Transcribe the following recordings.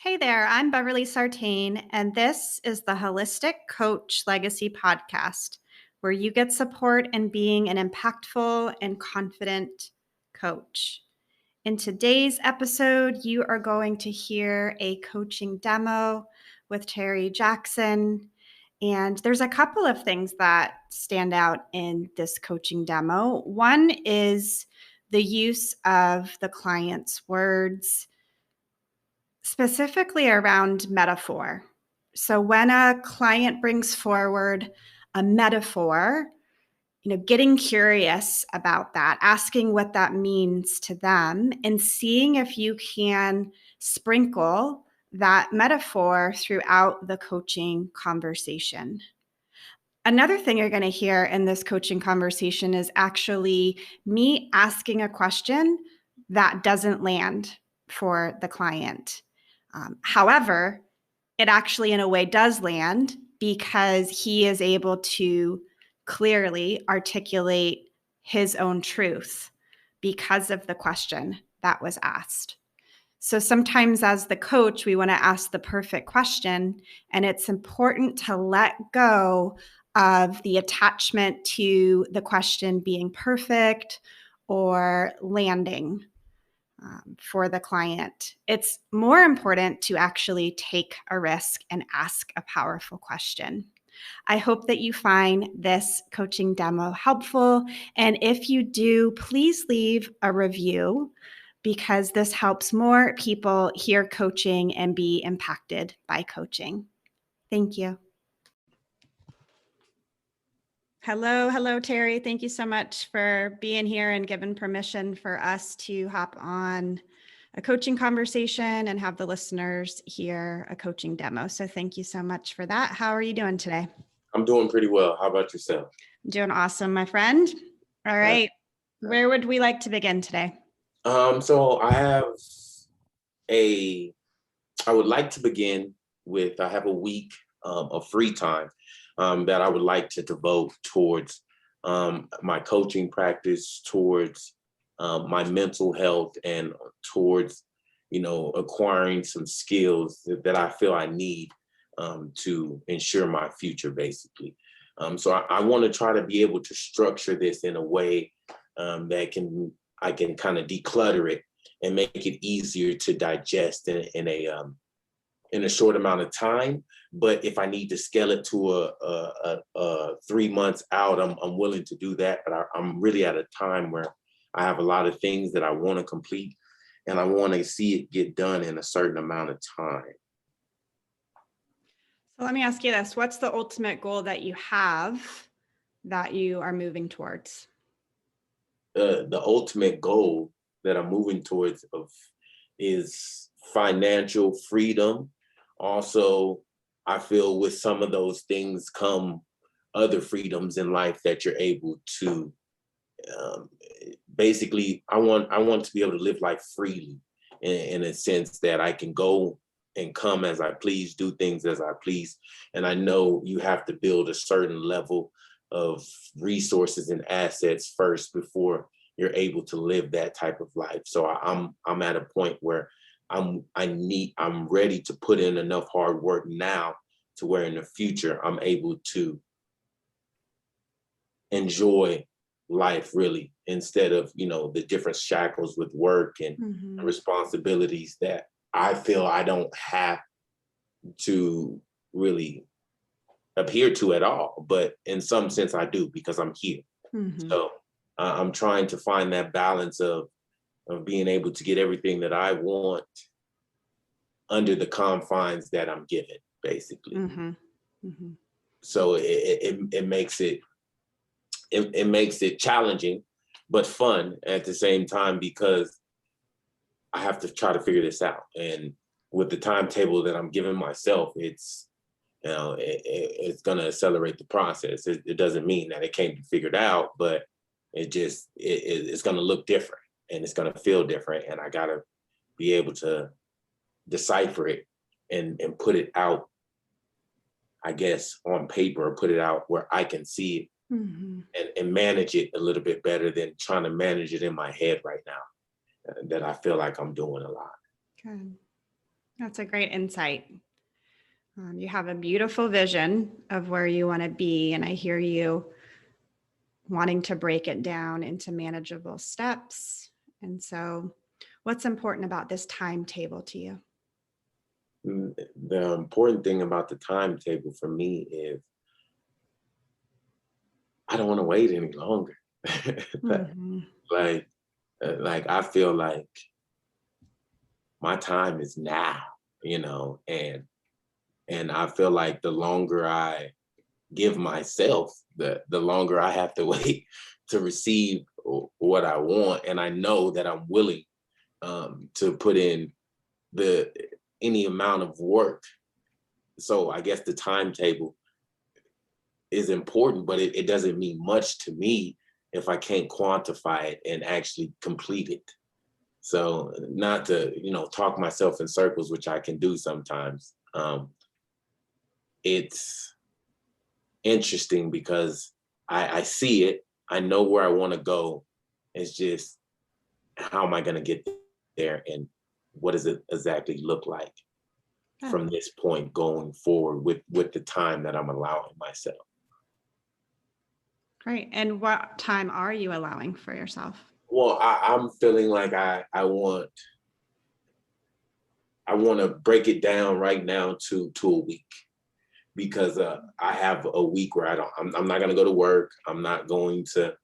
Hey there, I'm Beverly Sartain, and this is the Holistic Coach Legacy Podcast, where you get support in being an impactful and confident coach. In today's episode, you are going to hear a coaching demo with Terry Jackson. And there's a couple of things that stand out in this coaching demo. One is the use of the client's words, specifically around metaphor. So when a client brings forward a metaphor, getting curious about that, asking what that means to them, and seeing if you can sprinkle that metaphor throughout the coaching conversation. Another thing you're going to hear in this coaching conversation is actually me asking a question that doesn't land for the client. However, it actually in a way does land because he is able to clearly articulate his own truth because of the question that was asked. So sometimes as the coach, we want to ask the perfect question, and it's important to let go of the attachment to the question being perfect or landing for the client. It's more important to actually take a risk and ask a powerful question. I hope that you find this coaching demo helpful. And if you do, please leave a review because this helps more people hear coaching and be impacted by coaching. Thank you. Hello, Terry. Thank you so much for being here and giving permission for us to hop on a coaching conversation and have the listeners hear a coaching demo. So thank you so much for that. How are you doing today? I'm doing pretty well. How about yourself? Doing awesome, my friend. All right. Where would we like to begin today? So I would like to begin with, I have a week of free time that I would like to devote towards my coaching practice, towards my mental health, and towards, acquiring some skills that I feel I need to ensure my future, basically. So I want to try to be able to structure this in a way that I can kind of declutter it and make it easier to digest in a short amount of time. But if I need to scale it to a 3 months out, I'm willing to do that. But I'm really at a time where I have a lot of things that I want to complete, and I want to see it get done in a certain amount of time. So let me ask you this. What's the ultimate goal that you have that you are moving towards? The ultimate goal that I'm moving towards is financial freedom. Also, I feel with some of those things come other freedoms in life that you're able to basically, I want to be able to live life freely in a sense that I can go and come as I please, do things as I please. And I know you have to build a certain level of resources and assets first before you're able to live that type of life. So I'm at a point where I'm ready to put in enough hard work now to where in the future I'm able to enjoy life really, instead of the different shackles with work and responsibilities that I feel I don't have to really adhere to at all, but in some sense I do because I'm here. So I'm trying to find that balance of being able to get everything that I want under the confines that I'm given, basically. So it makes it challenging, but fun at the same time, because I have to try to figure this out. And with the timetable that I'm giving myself, it's going to accelerate the process. It doesn't mean that it can't be figured out, but it's going to look different and it's going to feel different. And I got to be able to decipher it and put it out, I guess, on paper, or put it out where I can see it and manage it a little bit better than trying to manage it in my head right now, that I feel like I'm doing a lot. Good. That's a great insight. You have a beautiful vision of where you want to be, and I hear you wanting to break it down into manageable steps. And so, what's important about this timetable to you? The important thing about the timetable for me is I don't want to wait any longer. Like, Mhm. like, like I feel like my time is now, and I feel like the longer I give myself, the longer I have to wait to receive what I want, and I know that I'm willing to put in the any amount of work. So I guess the timetable is important, but it doesn't mean much to me if I can't quantify it and actually complete it. So not to, talk myself in circles, which I can do sometimes. It's interesting because I see it, I know where I want to go. It's just how am I going to get there and what does it exactly look like Yeah, from this point going forward with the time that I'm allowing myself. great. And what time are you allowing for yourself? Well, I'm feeling like I want to break it down right now to a week because I have a week where I'm not going to go to work. I'm not going to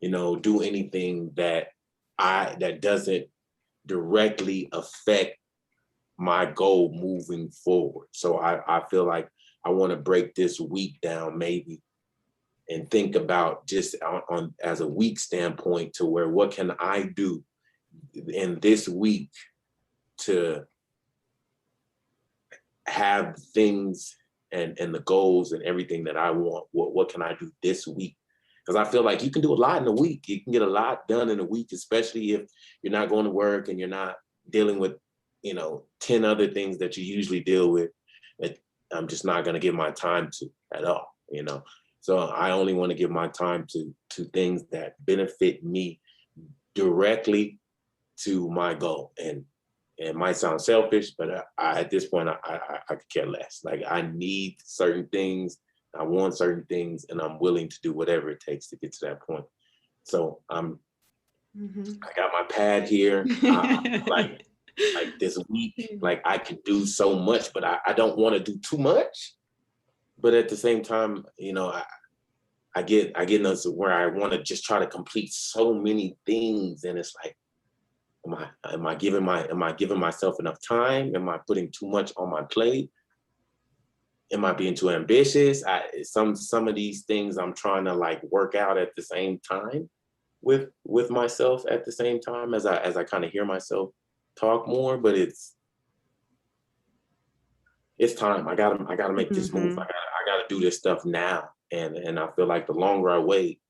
do anything that doesn't directly affect my goal moving forward. So I feel like I want to break this week down maybe and think about just on as a week standpoint to where what can I do in this week to have things and the goals and everything that I want. What can I do this week? Because I feel like you can do a lot in a week. You can get a lot done in a week, especially if you're not going to work and you're not dealing with, 10 other things that you usually deal with that I'm just not going to give my time to at all. So I only want to give my time to things that benefit me directly to my goal. And it might sound selfish, but at this point, I could care less. Like I need certain things, I want certain things, and I'm willing to do whatever it takes to get to that point. So Mhm. I got my pad here. Like this week, like I could do so much, but I don't want to do too much. But at the same time, I get into where I want to just try to complete so many things, and it's like am I giving myself enough time? Am I putting too much on my plate? Am I being too ambitious? Some of these things I'm trying to like work out at the same time with myself at the same time as I kind of hear myself talk more, but it's time. I gotta make this move. I Mhm. gotta I gotta do this stuff now. And I feel like the longer I wait,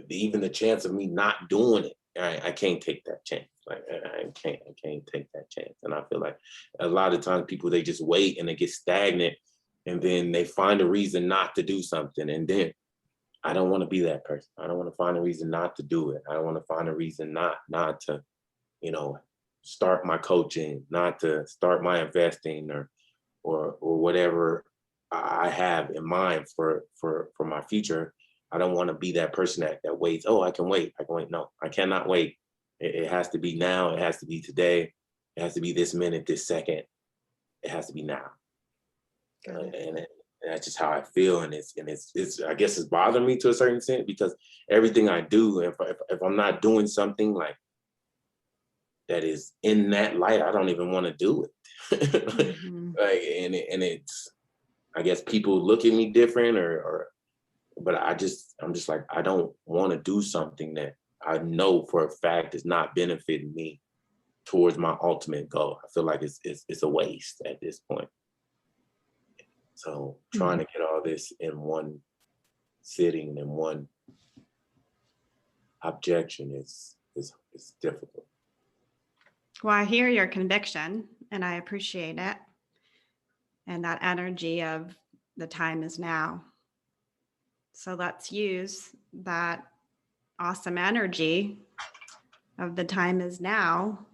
even the chance of me not doing it, I can't take that chance. Like I can't take that chance. And I feel like a lot of times people they just wait and they get stagnant, and then they find a reason not to do something. And then I don't want to be that person. I don't want to find a reason not to do it. I don't want to find a reason not to, you know, start my coaching, not to start my investing or whatever I have in mind for my future. I don't want to be that person that waits. Oh, I can wait. I can wait. No, I cannot wait. It has to be now. It has to be today. It has to be this minute, this second. It has to be now. Got it. And that's just how I feel. And it's I guess it's bothering me to a certain extent because everything I do, if I'm not doing something like that is in that light, I don't even want to do it. Mhm. Like and it's I guess people look at me different or but I'm just like I don't want to do something that I know for a fact is not benefiting me towards my ultimate goal. I feel like it's a waste at this point. So trying Mhm. to get all this in one sitting in one objection is difficult. Well, I hear your conviction and I appreciate it. And that energy of the time is now. So let's use that awesome energy of the time is now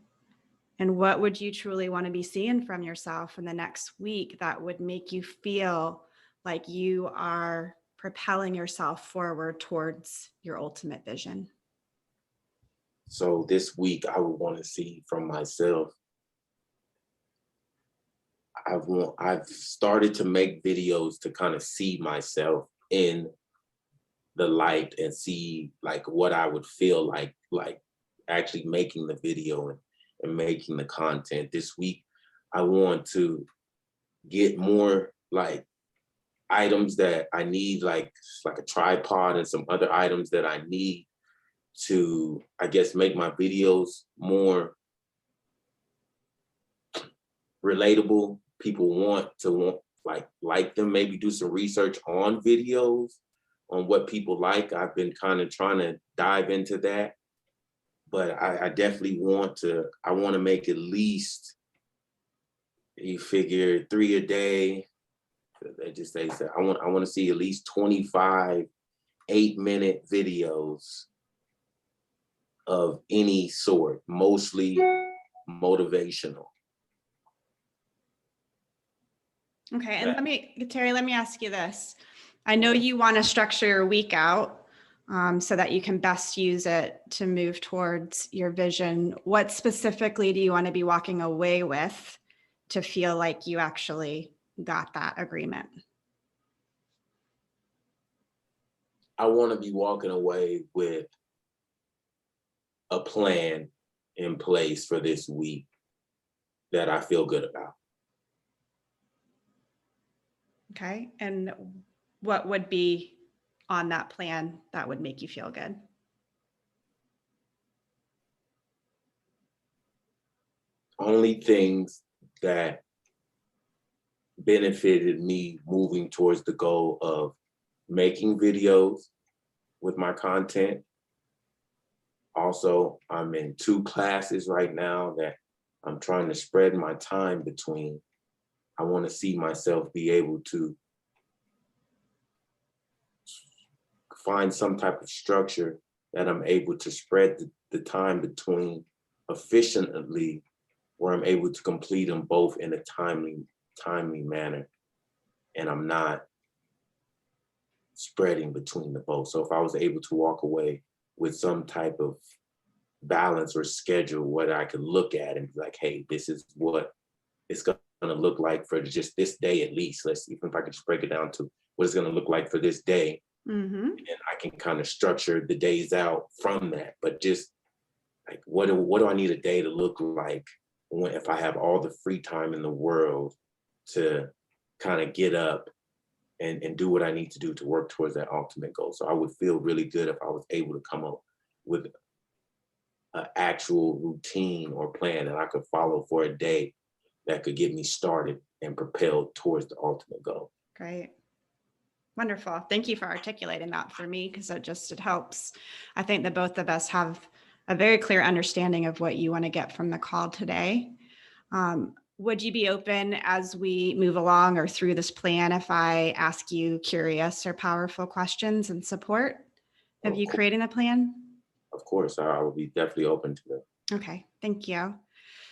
And what would you truly want to be seeing from yourself in the next week that would make you feel like you are propelling yourself forward towards your ultimate vision? So this week, I would want to see from myself. I've started to make videos to kind of see myself in the light and see like what I would feel like actually making the video and making the content. This week, I want to get more like items that I need, like a tripod and some other items that I need to, I guess, make my videos more relatable. People want to like them, maybe do some research on videos on what people like. I've been kind of trying to dive into that, but I definitely I want to make at least, you figure, 3 a day. They say I want to see at least 25 8-minute videos of any sort, mostly motivational. Okay. And That Terry, let me ask you this. I know you want to structure your week out so that you can best use it to move towards your vision. What specifically do you want to be walking away with to feel like you actually got that agreement? I want to be walking away with a plan in place for this week that I feel good about. Okay. And what would be on that plan that would make you feel good? Only things that benefited me moving towards the goal of making videos with my content. Also, I'm in 2 classes right now that I'm trying to spread my time between. I want to see myself be able to find some type of structure that I'm able to spread the time between efficiently, where I'm able to complete them both in a timely manner, and I'm not spreading between the both. So if I was able to walk away with some type of balance or schedule, what I could look at and be like, hey, this is what it's going to look like for just this day at least. Let's even if I could just break it down to what it's going to look like for this day, and I can kind of structure the days out from that. But just like, what do I need a day to look like if I have all the free time in the world to kind of get up and do what I need to do to work towards that ultimate goal. So I would feel really good if I was able to come up with an actual routine or plan that I could follow for a day that could get me started and propelled towards the ultimate goal. Great. Wonderful. Thank you for articulating that for me, because it helps. I think that both of us have a very clear understanding of what you want to get from the call today. Would you be open as we move along or through this plan if I ask you curious or powerful questions in support of you creating the plan? Of course, I would be definitely open to that. Okay, thank you.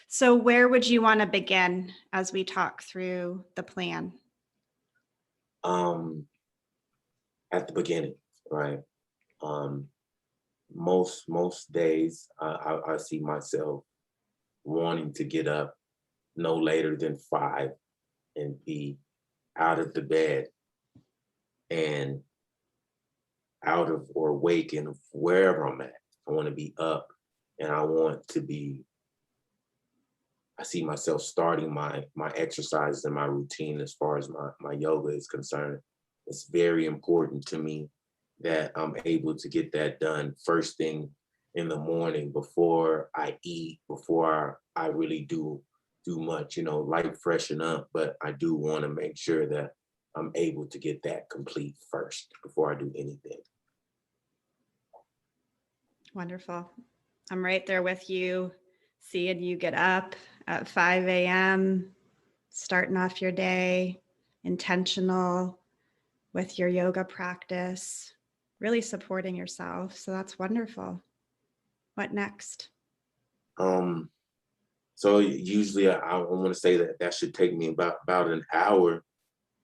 So where would you want to begin as we talk through the plan? At the beginning, right? Um, most days, I see myself wanting to get up no later than 5 and be out of the bed and out of or awake and wherever I'm at. I want to be up, and I see myself starting my exercises and my routine as far as my yoga is concerned. It's very important to me that I'm able to get that done first thing in the morning before I eat, before I really do much, light freshen up, but I do want to make sure that I'm able to get that complete first before I do anything. Wonderful. I'm right there with you, seeing you get up at 5 a.m., starting off your day, intentional with your yoga practice, really supporting yourself. So that's wonderful. What next? So So usually I want to say that that should take me about an hour.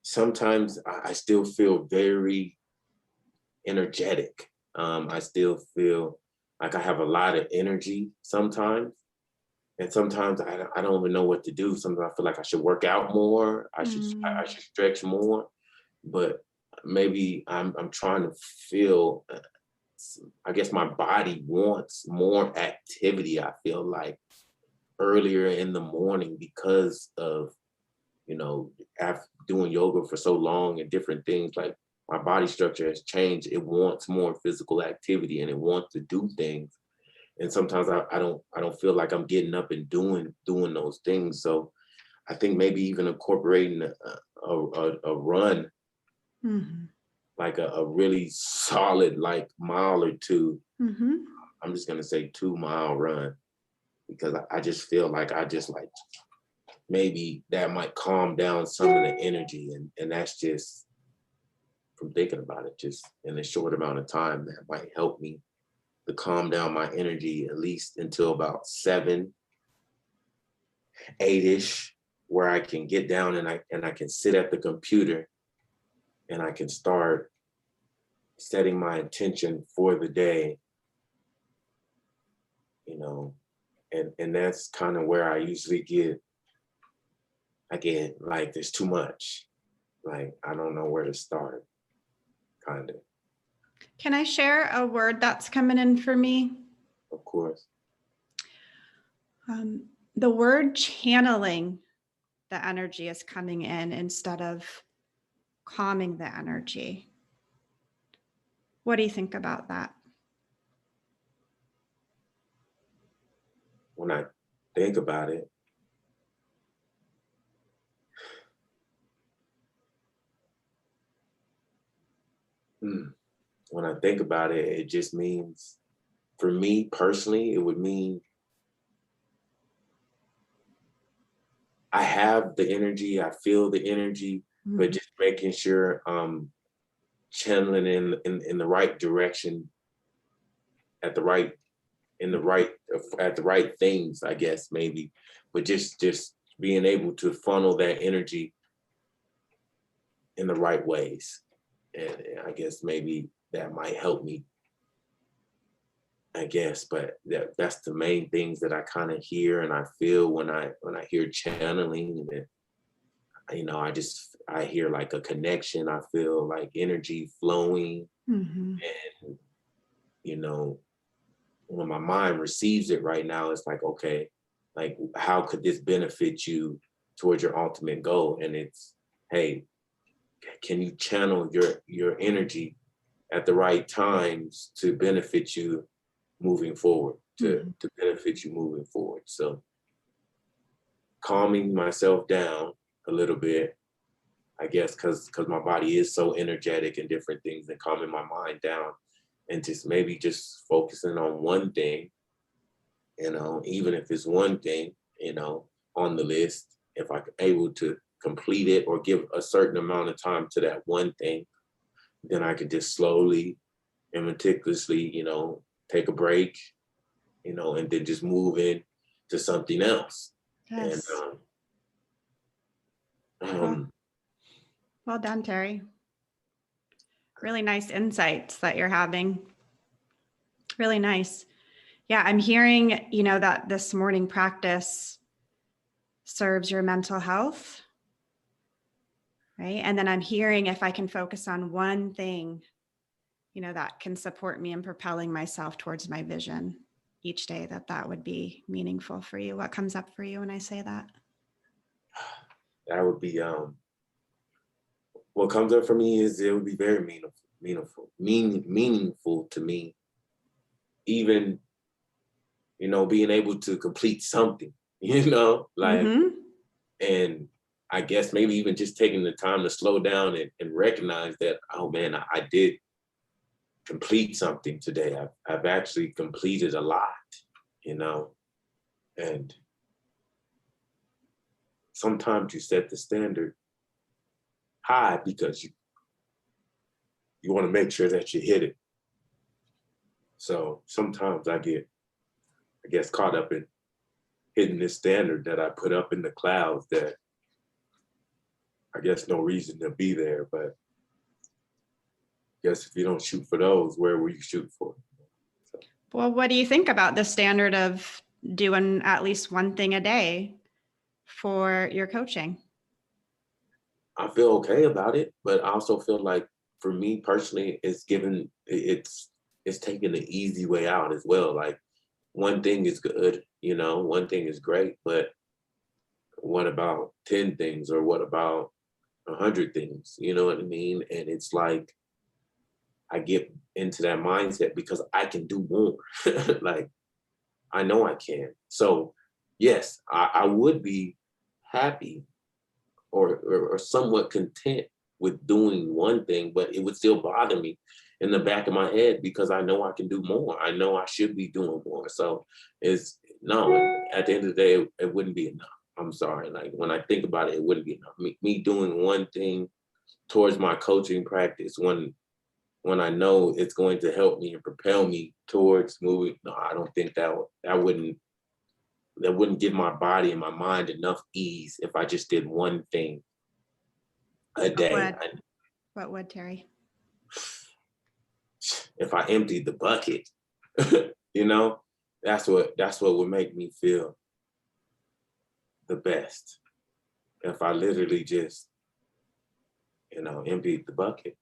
Sometimes I still feel very energetic. I still feel like I have a lot of energy sometimes. And sometimes I don't even know what to do. Sometimes I feel like I should work out more. I Mm, should stretch more. But maybe I'm trying to feel. I guess my body wants more activity. I feel like earlier in the morning because of after doing yoga for so long and different things, like my body structure has changed. It wants more physical activity and it wants to do things. And sometimes I don't feel like I'm getting up and doing those things. So I think maybe even incorporating a run, mhm, like a really solid like mile or two. mhm. I'm just gonna say 2 mile run because I just feel like I just like maybe that might calm down some of the energy and that's just from thinking about it just in a short amount of time that might help me to calm down my energy at least until about 7, 8ish, where I can get down and I can sit at the computer and I can start setting my intention for the day, you know, and that's kind of where I usually get like there's too much. Like I don't know where to start, kind Can I share a word that's coming in for me? of course. The word channeling the energy is coming in instead of calming the energy. What do you think about that? When I think about it, mm, when I think about it, it just means for me personally, it would mean I have the energy, I feel the energy, but Mhm, just making sure channeling in the right direction at the right in the right at the right things, I guess maybe, but just being able to funnel that energy in the right ways, and I guess maybe that might help me. I guess, but that's the main things that I kind of hear and I feel when I hear channeling. And I hear like a connection. I feel like energy flowing, mhm, and you know when my mind receives it right now, it's like, okay, like how could this benefit you towards your ultimate goal? And it's, hey, can you channel your energy at the right times to benefit you moving forward, to mhm, to benefit you moving forward. So calming myself down a little bit, I guess, because my body is so energetic and different things, and calming my mind down and just maybe just focusing on one thing, even if it's one thing, on the list, if I'm able to complete it or give a certain amount of time to that one thing, then I could just slowly and meticulously, take a break, and then just move in to something else. And yes. Well, um, well done, Terry. Really nice insights that you're having. Really nice. Yeah, I'm hearing, that this morning practice serves your mental health, right? And then I'm hearing if I can focus on one thing, that can support me in propelling myself towards my vision each day, that would be meaningful for you. What comes up for you when I say that? that would be what comes up for me is it would be very meaningful to me, even being able to complete something, like, Mm-hmm. and I guess maybe even just taking the time to slow down and recognize that, oh man, I did complete something today. I've actually completed a lot, you know, and sometimes you set the standard high because you want to make sure that you hit it. So sometimes I guess, caught up in hitting this standard that I put up in the clouds that I guess no reason to be there, but I guess if you don't shoot for those, where will you shoot for? So, Well, what do you think about the standard of doing at least one thing a day for your coaching? I feel okay about it, but I also feel like for me personally, it's taking the easy way out as well. Like one thing is good, one thing is great, but what about 10 things or what about 100 things? You know what I mean? And it's like I get into that mindset because I can do more. Like I know I can. So yes, I would be happy or somewhat content with doing one thing, but it would still bother me in the back of my head because I know I can do more. I know I should be doing more. So it's no, at the end of the day, it wouldn't be enough. I'm sorry. Like when I think about it, it wouldn't be enough. Me doing one thing towards my coaching practice when I know it's going to help me and propel me towards moving. No, I don't think that wouldn't give my body and my mind enough ease if I just did one thing a day. What would, Terry? If I emptied the bucket, you know, that's what would make me feel the best. If I literally just, emptied the bucket,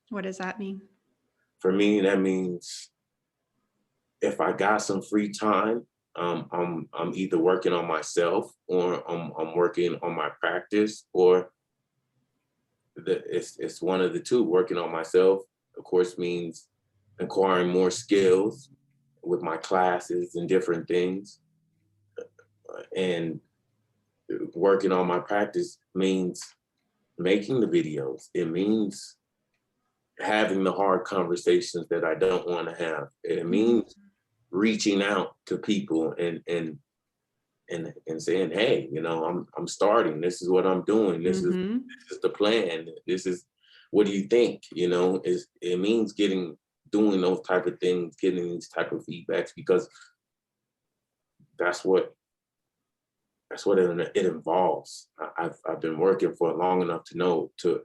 What does that mean? For me, that means if I got some free time, I'm either working on myself or I'm working on my practice, or it's one of the two. Working on myself, of course, means acquiring more skills with my classes and different things, and working on my practice means making the videos. It means having the hard conversations that I don't want to have. It means reaching out to people and saying, hey, I'm starting. This is what I'm doing. This is the plan. This is what do you think? It means doing those type of things, getting these type of feedbacks, because that's what it involves. I've been working for long enough to know to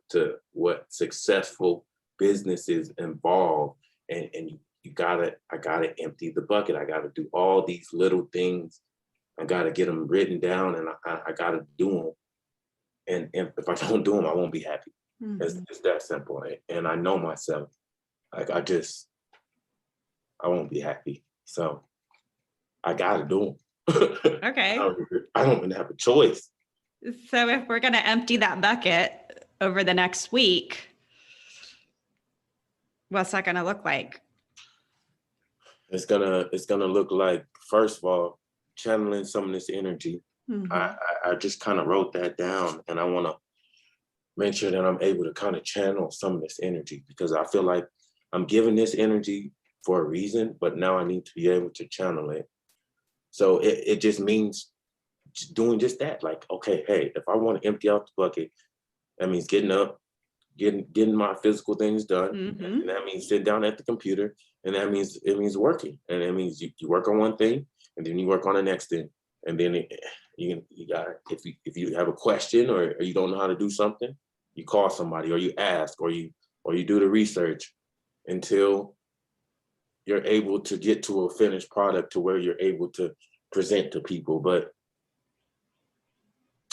what successful businesses involve, and I gotta empty the bucket. I gotta do all these little things. I gotta get them written down, and I gotta do them. And if I don't do them, I won't be happy. It's that simple. And I know myself. Like I won't be happy. So I gotta do them. Okay. I don't even have a choice. So if we're going to empty that bucket over the next week, what's that going to look like? It's gonna look like, first of all, channeling some of this energy. I just kind of wrote that down, and I want to make sure that I'm able to kind of channel some of this energy, because I feel like I'm giving this energy for a reason, but now I need to be able to channel it. So it just means doing just that. Like, okay, hey, if I want to empty out the bucket, that means getting up, getting my physical things done. And that means sitting down at the computer, and it means working, and it means you work on one thing, and then you work on the next thing, and then you got, if you have a question or you don't know how to do something, you call somebody, or you ask, or you do the research until you're able to get to a finished product to where you're able to present to people. But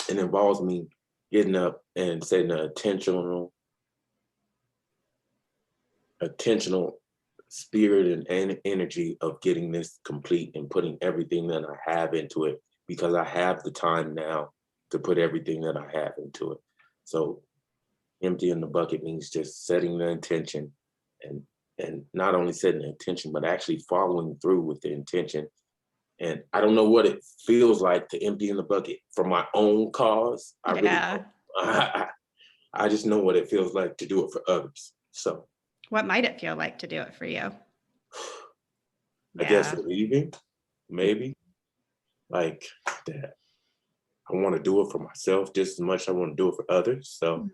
it involves me getting up and setting an attentional spirit and energy of getting this complete and putting everything that I have into it, because I have the time now to put everything that I have into it. So emptying the bucket means just setting the intention, and not only setting the intention, but actually following through with the intention. And I don't know what it feels like to empty in the bucket for my own cause. I really don't. I just know what it feels like to do it for others. So what might it feel like to do it for you? I guess relieving, maybe. Like that. I want to do it for myself just as much as I want to do it for others. So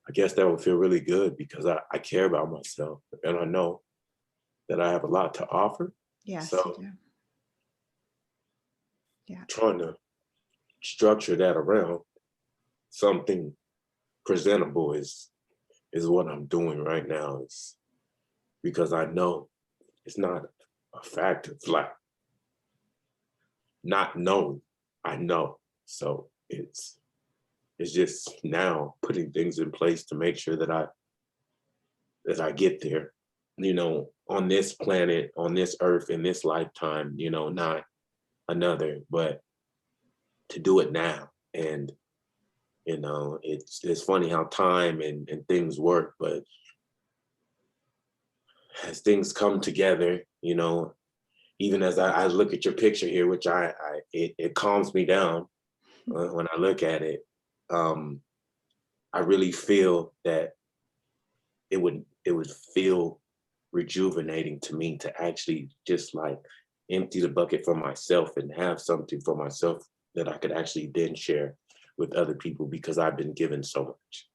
I guess that would feel really good, because I care about myself, and I know that I have a lot to offer. Yes, so you do. Yeah. trying to structure that around something presentable is what I'm doing right now. Is because I know it's not a fact. It's like not knowing. I know. So it's just now putting things in place to make sure that I get there, on this planet, on this earth, in this lifetime, not another, but to do it now. And it's funny how time and things work, but as things come together, even as I look at your picture here, which it calms me down when I look at it. um I really feel that it would feel rejuvenating to me to actually just like empty the bucket for myself and have something for myself that I could actually then share with other people because I've been given so much.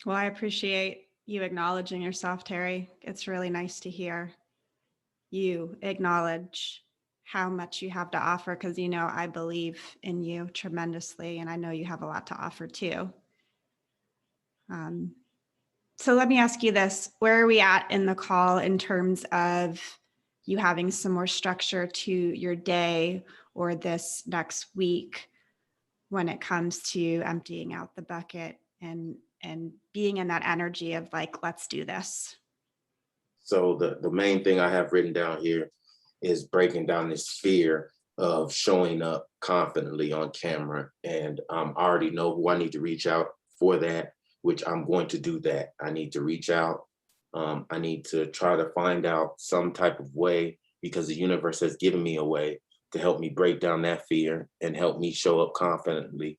Well, I appreciate you acknowledging yourself, Terry. It's really nice to hear you acknowledge how much you have to offer because, I believe in you tremendously, and I know you have a lot to offer too. Um, so let me ask you this. Where are we at in the call in terms of you having some more structure to your day or this next week when it comes to emptying out the bucket and being in that energy of like, let's do this? So the main thing I have written down here is breaking down this fear of showing up confidently on camera. And I already know who I need to reach out for that, which I'm going to do that. I need to reach out. I need to try to find out some type of way because the universe has given me a way to help me break down that fear and help me show up confidently.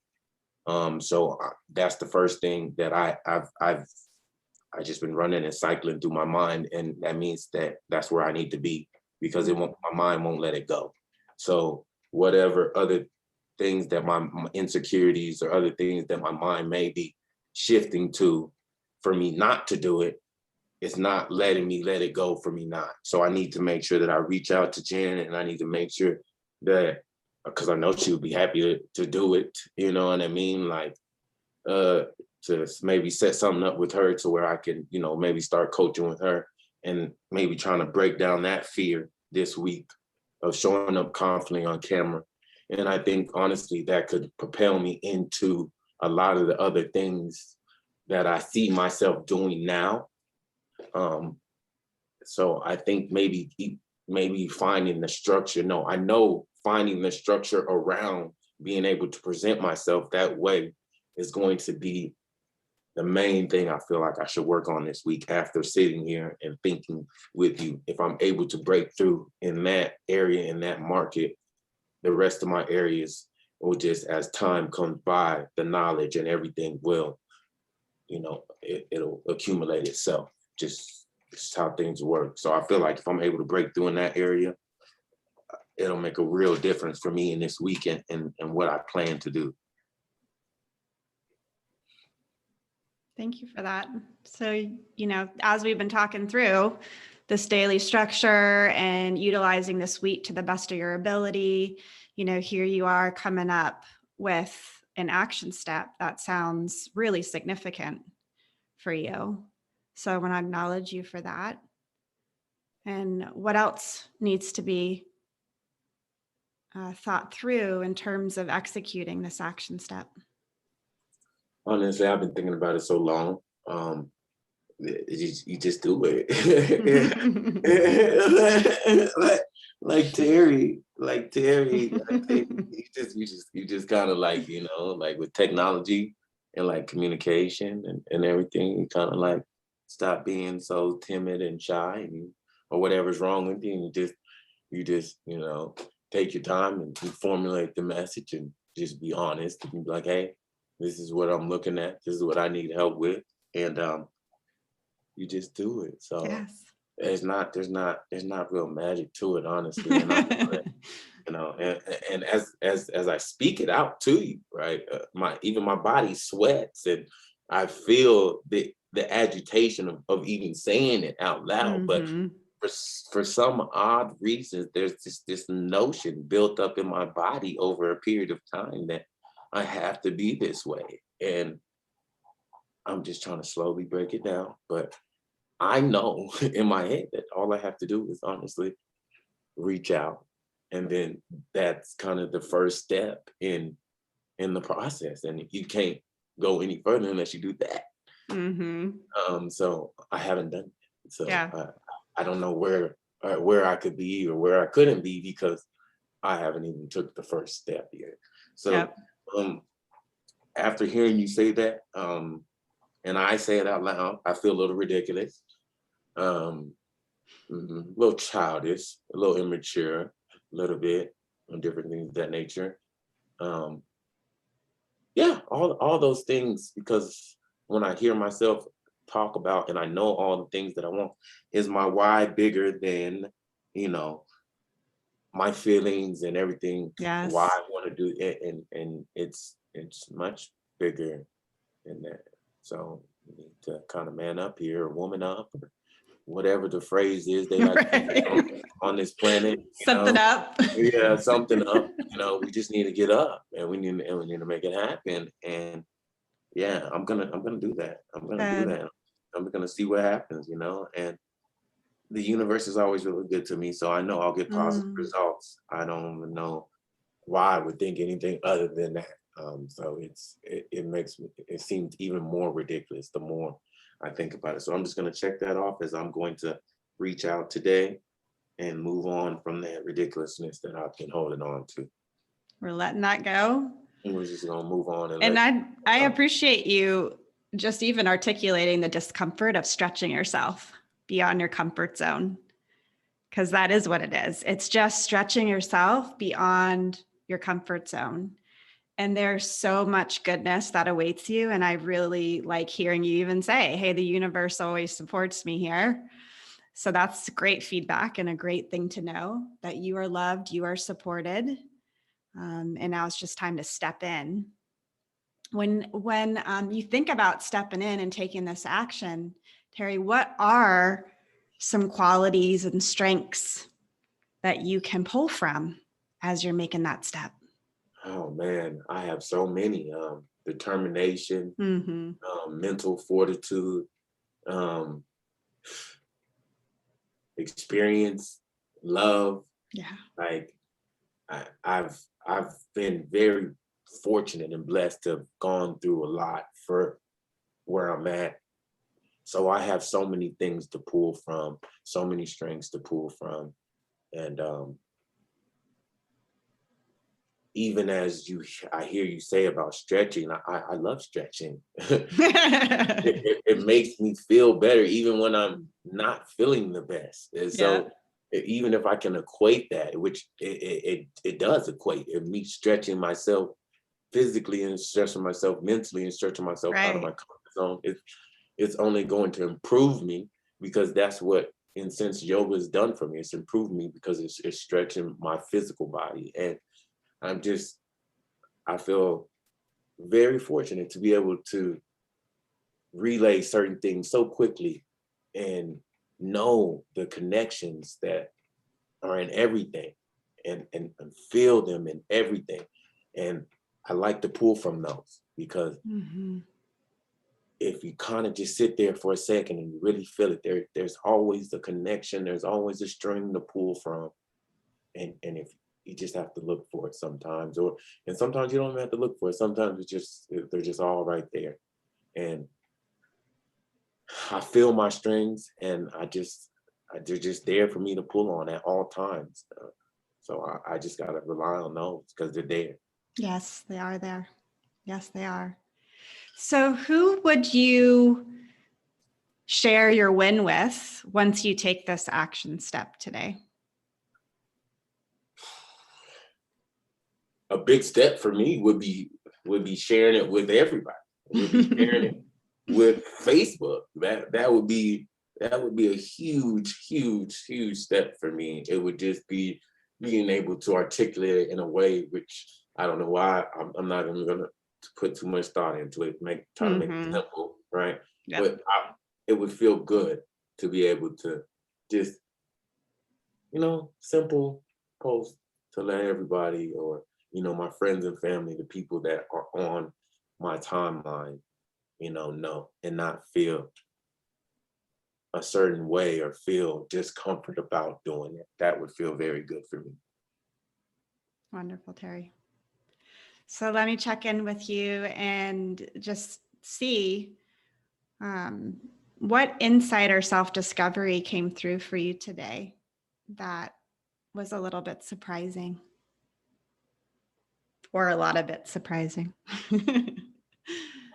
So that's the first thing that I just been running and cycling through my mind, and that means that's where I need to be because my mind won't let it go. So whatever other things that my insecurities or other things that my mind may be shifting to for me not to do it, it's not letting me let it go for me not. So I need to make sure that I reach out to Jen, and I need to make sure that because I know she would be happy to do it. You know what I mean? Like to maybe set something up with her to where I can, maybe start coaching with her and maybe trying to break down that fear this week of showing up confidently on camera. And I think honestly that could propel me into a lot of the other things that I see myself doing now. So I think maybe finding the structure. No, I know finding the structure around being able to present myself that way is going to be the main thing I feel like I should work on this week after sitting here and thinking with you. If I'm able to break through in that area, in that market, the rest of my areas will just, as time comes by, the knowledge and everything will, it'll accumulate itself. Just how things work. So I feel like if I'm able to break through in that area, it'll make a real difference for me in this weekend and what I plan to do. Thank you for that. So, as we've been talking through this daily structure and utilizing this week to the best of your ability, here you are coming up with an action step that sounds really significant for you. So I want to acknowledge you for that. And what else needs to be thought through in terms of executing this action step? Honestly, I've been thinking about it so long. You just do it. like Terry, you just kind of like, like with technology and like communication and everything, you kind of like stop being so timid and shy or whatever's wrong with you. And you just take your time and you formulate the message and just be honest and be like, hey, this is what I'm looking at. This is what I need help with. And you just do it. So Yes. there's not real magic to it, honestly. And and as I speak it out to you, right? My body sweats and I feel the agitation of even saying it out loud. Mm-hmm. for some odd reason, there's this notion built up in my body over a period of time that I have to be this way. And I'm just trying to slowly break it down. But I know in my head that all I have to do is honestly reach out. And then that's kind of the first step in the process. And you can't go any further unless you do that. Mm-hmm. So I haven't done it. So Yeah. I don't know where I could be or where I couldn't be because I haven't even took the first step yet. So Yep. after hearing you say that, and I say it out loud, I feel a little ridiculous, a little childish, a little immature, a little bit, and different things of that nature. Um, yeah, all those things, because when I hear myself talk about and I know all the things that I want, is my why bigger than, you know, my feelings and everything, why Yes. I want to do it, and it's much bigger than that. So you need to kind of man up here, or woman up, or whatever the phrase is they like to use Right. on this planet, you Something know. up. Yeah, something up. You know, we just need to get up, and we need to make it happen. And yeah, I'm gonna do that. I'm gonna do Good. that. I'm gonna see what happens, you know. And the universe is always really good to me, so I know I'll get positive Mm. results. I don't even know why I would think anything other than that. So it makes me, it seems even more ridiculous the more I think about it. So I'm just gonna check that off as I'm going to reach out today and move on from that ridiculousness that I've been holding on to. We're letting that go. And we're just gonna move on and And let I go. appreciate you just even articulating the discomfort of stretching yourself beyond your comfort zone, because that is what it is. It's just stretching yourself beyond your comfort zone. And there's so much goodness that awaits you. And I really like hearing you even say, hey, the universe always supports me here. So that's great feedback and a great thing to know that you are loved, you are supported. And now it's just time to step in. When you think about stepping in and taking this action, Terry, what are some qualities and strengths that you can pull from as you're making that step? Oh man, I have so many. Determination, Mm-hmm. mental fortitude, um, experience, love. Yeah. Like I've been very fortunate and blessed to have gone through a lot for where I'm at. So I have so many things to pull from, so many strengths to pull from. And even as I hear you say about stretching, I love stretching. It makes me feel better even when I'm not feeling the best. And Yeah. so even if I can equate that, which it does equate, me stretching myself physically and stretching myself mentally and stretching myself out of my Right. comfort zone, it's only going to improve me, because that's what, in sense, yoga has done for me. It's improved me because it's stretching my physical body. And I'm just, I feel very fortunate to be able to relay certain things so quickly and know the connections that are in everything, and feel them in everything. And I like to pull from those, because Mm-hmm. if you kind of just sit there for a second and you really feel it, there's always a connection, there's always a string to pull from. And if you just have to look for it sometimes, and sometimes you don't even have to look for it. Sometimes they're just all right there. And I feel my strings, and they're just there for me to pull on at all times. So I just gotta rely on those because they're there. Yes, they are there. Yes, they are. So who would you share your win with once you take this action step today? A big step for me would be sharing it with everybody. Would be sharing it with Facebook. That would be a huge step for me. It would just be being able to articulate it in a way which I don't know why I'm not even gonna put too much thought into it. Try to make it Mm-hmm. simple, right? Yep. But it would feel good to be able to just simple post to let everybody, or, my friends and family, the people that are on my timeline, know and not feel a certain way or feel discomfort about doing it. That would feel very good for me. Wonderful, Terry. So let me check in with you and just see what insight or self-discovery came through for you today that was a little bit surprising, or a lot of it surprising.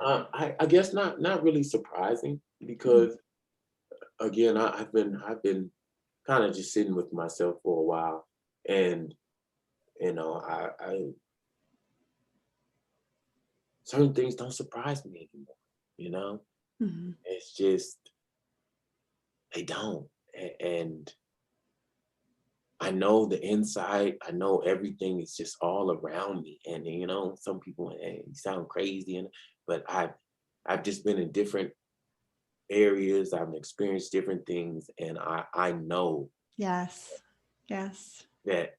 I guess not really surprising, because again, I've been kind of just sitting with myself for a while, and I certain things don't surprise me anymore. Mhm. It's just they don't. And I know the inside, I know everything is just all around me. And some people, hey, you sound crazy, but I've just been in different areas, I've experienced different things, and I know Yes. Yes. that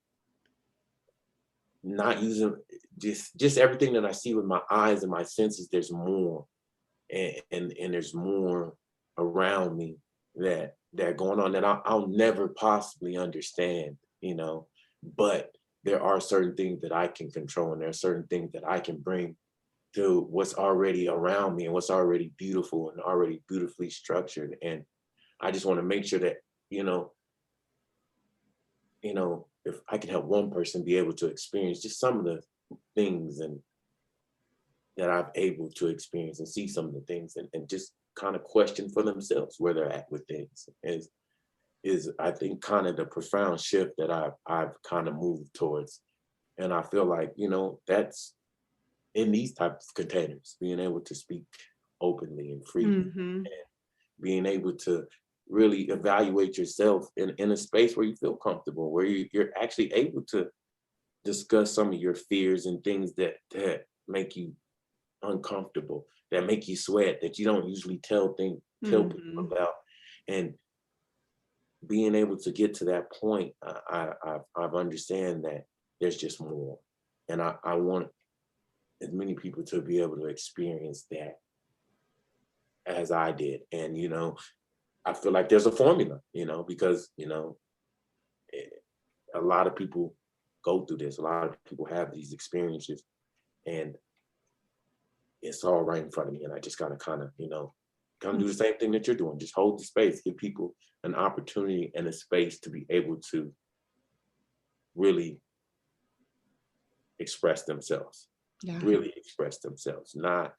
not using just everything that I see with my eyes and my senses, there's more, and there's more around me that going on that I'll never possibly understand, but there are certain things that I can control, and there are certain things that I can bring to what's already around me and what's already beautiful and already beautifully structured. And I just want to make sure that, if I can help one person be able to experience just some of the things and that I've able to experience, and see some of the things, and just kind of question for themselves where they're at with things, is I think kind of the profound shift that I've kind of moved towards. And I feel like, that's in these types of containers, being able to speak openly and freely, Mm-hmm. and being able to really evaluate yourself in a space where you feel comfortable, where you're actually able to discuss some of your fears and things that make you uncomfortable, that make you sweat, that you don't usually tell Mm-hmm. people about. And being able to get to that point, I've understand that there's just more, and I want as many people to be able to experience that as I did. And I feel like there's a formula, because eh, a lot of people go through this. A lot of people have these experiences, and it's all right in front of me. And I just gotta kind of, come do the same thing that you're doing. Just hold the space, give people an opportunity and a space to be able to really express themselves, Yeah. really express themselves, not,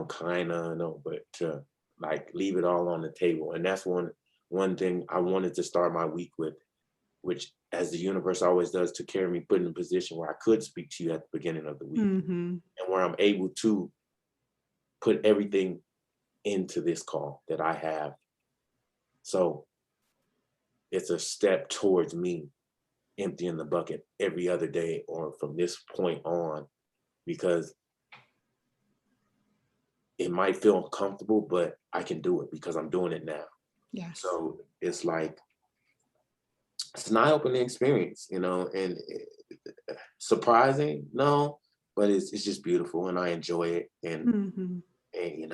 kind of, no, but to like leave it all on the table. And that's one thing I wanted to start my week with, which, as the universe always does, to carry me, put in a position where I could speak to you at the beginning of the week, Mm-hmm. and where I'm able to put everything into this call that I have. So it's a step towards me emptying the bucket every other day, or from this point on, because it might feel uncomfortable, but I can do it because I'm doing it now. Yes. So it's like, it's an eye-opening experience, and surprising, no, but it's just beautiful, and I enjoy it. Mm-hmm. And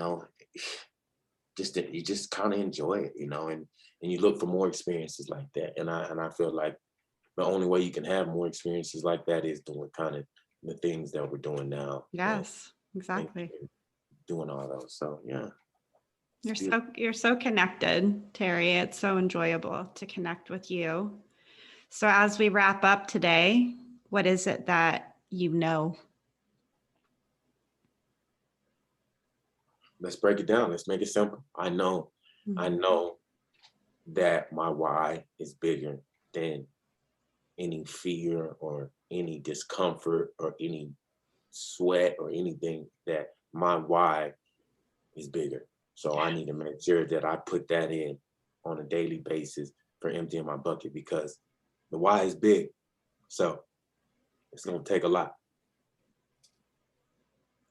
just that you just kind of enjoy it, and you look for more experiences like that. And I feel like the only way you can have more experiences like that is doing kind of the things that we're doing now, Yes, and exactly. doing all those. So yeah, it's You're beautiful. so connected, Terry. It's so enjoyable to connect with you. So as we wrap up today, what is it that you know? Let's break it down. Let's make it simple. I Mhm. know that my why is bigger than any fear or any discomfort or any sweat or anything. That my why is bigger. So I need to make sure that I put that in on a daily basis for emptying my bucket, because the why is big. So it's going to take a lot.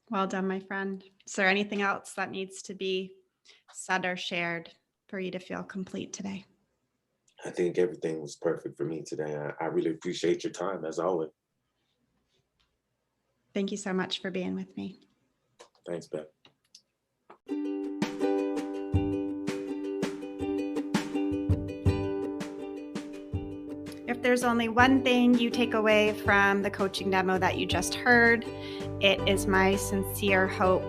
Well done, my friend. Is there anything else that needs to be said or shared for you to feel complete today? I think everything was perfect for me today. I really appreciate your time as always. Thank you so much for being with me. Thanks, Beth. If there's only one thing you take away from the coaching demo that you just heard, it is my sincere hope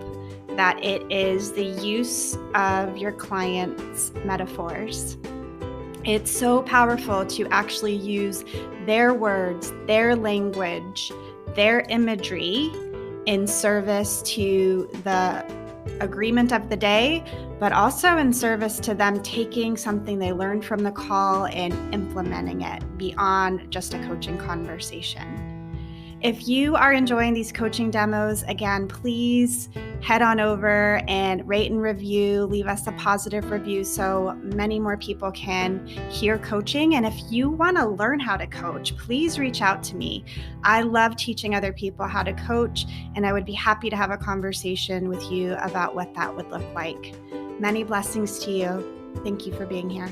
that it is the use of your client's metaphors. It's so powerful to actually use their words, their language, their imagery in service to the agreement of the day, but also in service to them taking something they learned from the call and implementing it beyond just a coaching conversation. If you are enjoying these coaching demos, again, please head on over and rate and review, leave us a positive review so many more people can hear coaching. And if you want to learn how to coach, please reach out to me. I love teaching other people how to coach, and I would be happy to have a conversation with you about what that would look like. Many blessings to you. Thank you for being here.